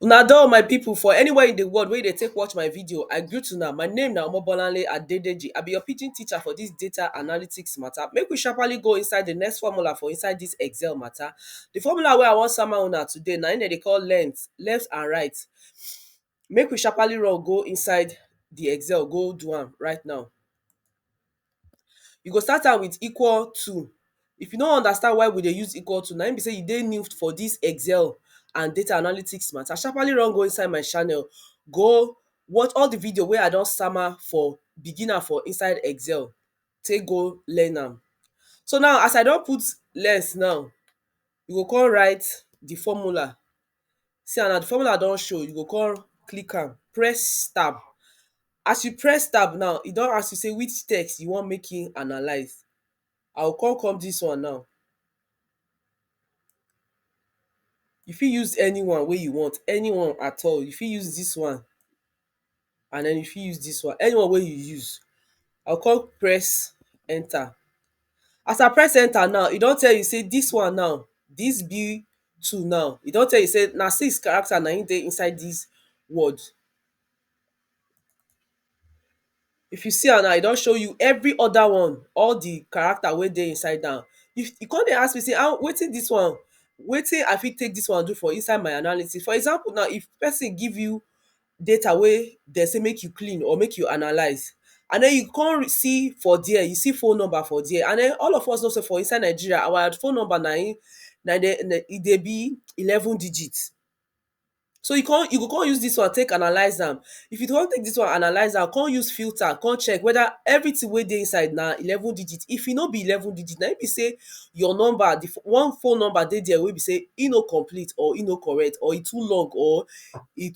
Una don my people for anywhere in the world wey dey take watch my video, I greet una. My name na Omobolanle Adedeji. I be your pidgin teacher for this data analytics matter. Make we sharparly go inside the next formula for inside this Excel matter. The formula wey I wan sama una today na im dem dey call length, left and right. Make we sharparly run go inside the Excel go do am right now. You go start am with equal to. If you no understand why we dey use equal to, na im be say you dey new for this Excel and data analytics matter, sharparly run go inside my channel, go watch all the video wey I don sama for beginner for inside Excel, take go learn am. So now as I don put length now, you go come write the formula. See am now, the formula don show. You go come click am, press tab. As you press tab now, e don ask you say which text you wan make im analyze. I go come this one now. You fit use anyone wey you want, anyone at all. You fit use this one and then you fit use this one, anyone wey you use. I go come press enter. As I press enter now, e don tell you say this one now, this B2 now, e don tell you say na 6 character na im dey inside this word. If you see am now, e don show you every other one, all the character wey dey inside am. If you come dey ask me say wetin this one, wetin I fit take this one do for inside my analysis. For example now, if person give you data wey dem say make you clean or make you analyze, and then you come see for there, you see phone number for there, and then all of us know say for inside Nigeria our phone number na im e dey be 11 digits. So you go come use this one take analyze am. If you don take this one analyze am, come use filter, come check whether everything wey dey inside na 11 digits. If e no be 11 digits, na im be say your number, the one phone number dey there wey be say e no complete or e no correct, or e too long, or e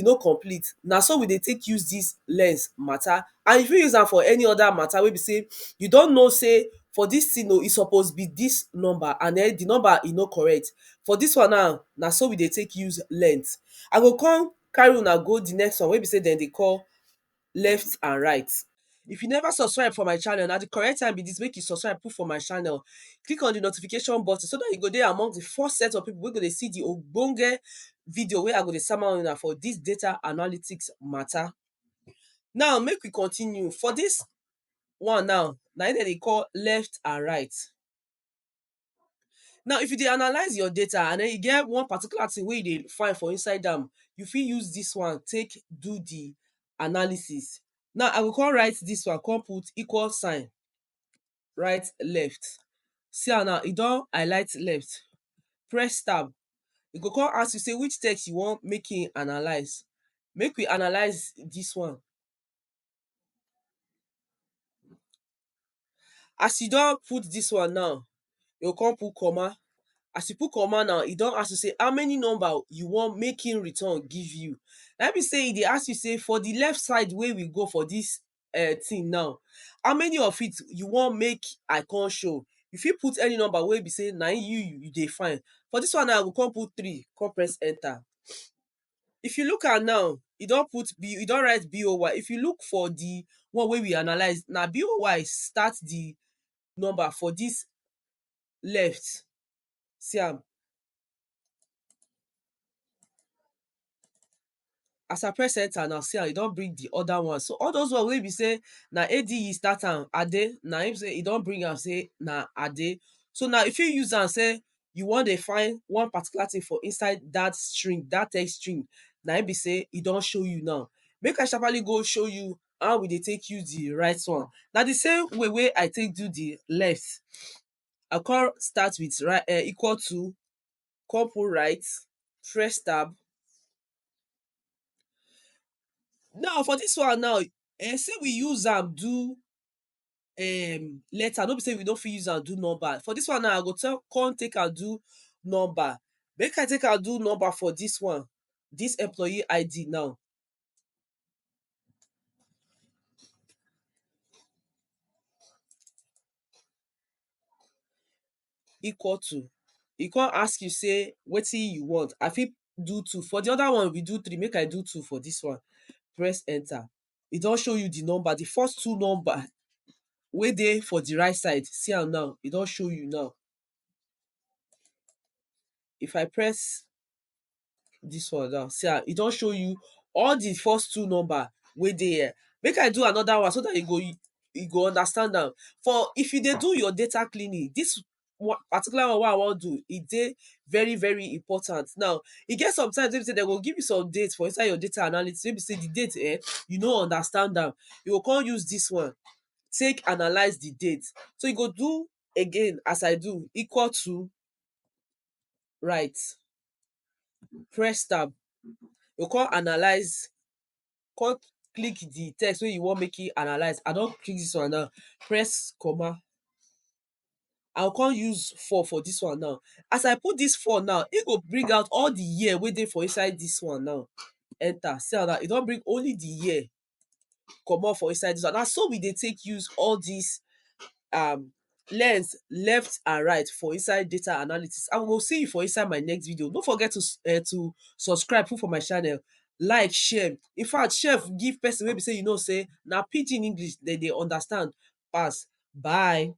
no complete. Na so we dey take use this length matter. And you fit use am for any other matter wey be say you don know say for this thing e suppose be this number, and then the number e no correct. For this one now, na so we dey take use length. I go come carry una go the next one wey be say dem dey call left and right. If you never subscribe for my channel, na the correct time be this. Make you subscribe, put for my channel, click on the notification button so that you go dey among the first set of people wey go dey see the ogbonge video wey I go dey sama una for this data analytics matter. Now make we continue for this one now, na im dem dey call left and right. Now if you dey analyze your data and then you get one particular thing wey you dey find for inside am, you fit use this one take do the analysis. Now I go come write this one, come put equal sign, right, left. See am now, e don highlight left. Press tab. E go come ask you say which text you wan make im analyze. Make we analyze this one. As you don put this one now, you go come put comma. As you put comma now, e don ask you say how many number you wan make im return give you. Na im be say e dey ask you say for the left side wey we go for this thing now, how many of it you wan make I come show. You fit put any number wey be say na im you dey find. For this one now, I go come put 3, come press enter. If you look am now, e don write BOY. If you look for the one wey we analyze, na BOY start the number for this left. See am. As I press enter now, see am, e don bring the other one. So all those one wey be say na ADE start am, Ade, na im say e don bring am say na Ade. So now if you use am say you wan dey find one particular thing for inside that string, that text string, na im be say e don show you now. Make I sharparly go show you how we dey take use the right one. Na the same way wey I take do the left. I come start with right, equal to, come put right, press tab. Now for this one now, say we use am do letter, no be say we no fit use am do number. For this one now, I go come take am do number. Make I take am do number for this one, this employee ID now. Equal to. E come ask you say wetin you want. I fit do 2. For the other one we do 3, make I do 2 for this one. Press enter. E don show you the number, the first 2 number wey dey for the right side. See am now, e don show you now. If I press dis one now, see am, e don show you all the first two number wey dey here. Make I do another one so that you go understand am. For if you dey do your data cleaning, dis one particular one wey I wan do, e dey very very important. Now e get sometimes wey be sey dem go give you some date for inside your data analysis wey be sey the date you no understand am, you go come use dis one take analyze the date. So you go do again as I do, equal to, right, press tab, you go come analyze, come click the text wey you wan make e analyze. I don click dis one now, press comma, I go come use 4 for dis one now. As I put dis 4 now, e go bring out all the year wey dey for inside dis one now. Enter, see am now, e don bring only the year comot for inside dis one. Na so we dey take use all dis lens left and right for inside data analysis. I go see you for inside my next video. No forget to subscribe, put for my channel, like, share. In fact, share give person wey be sey you know sey na pidgin English dem dey understand pass. Bye.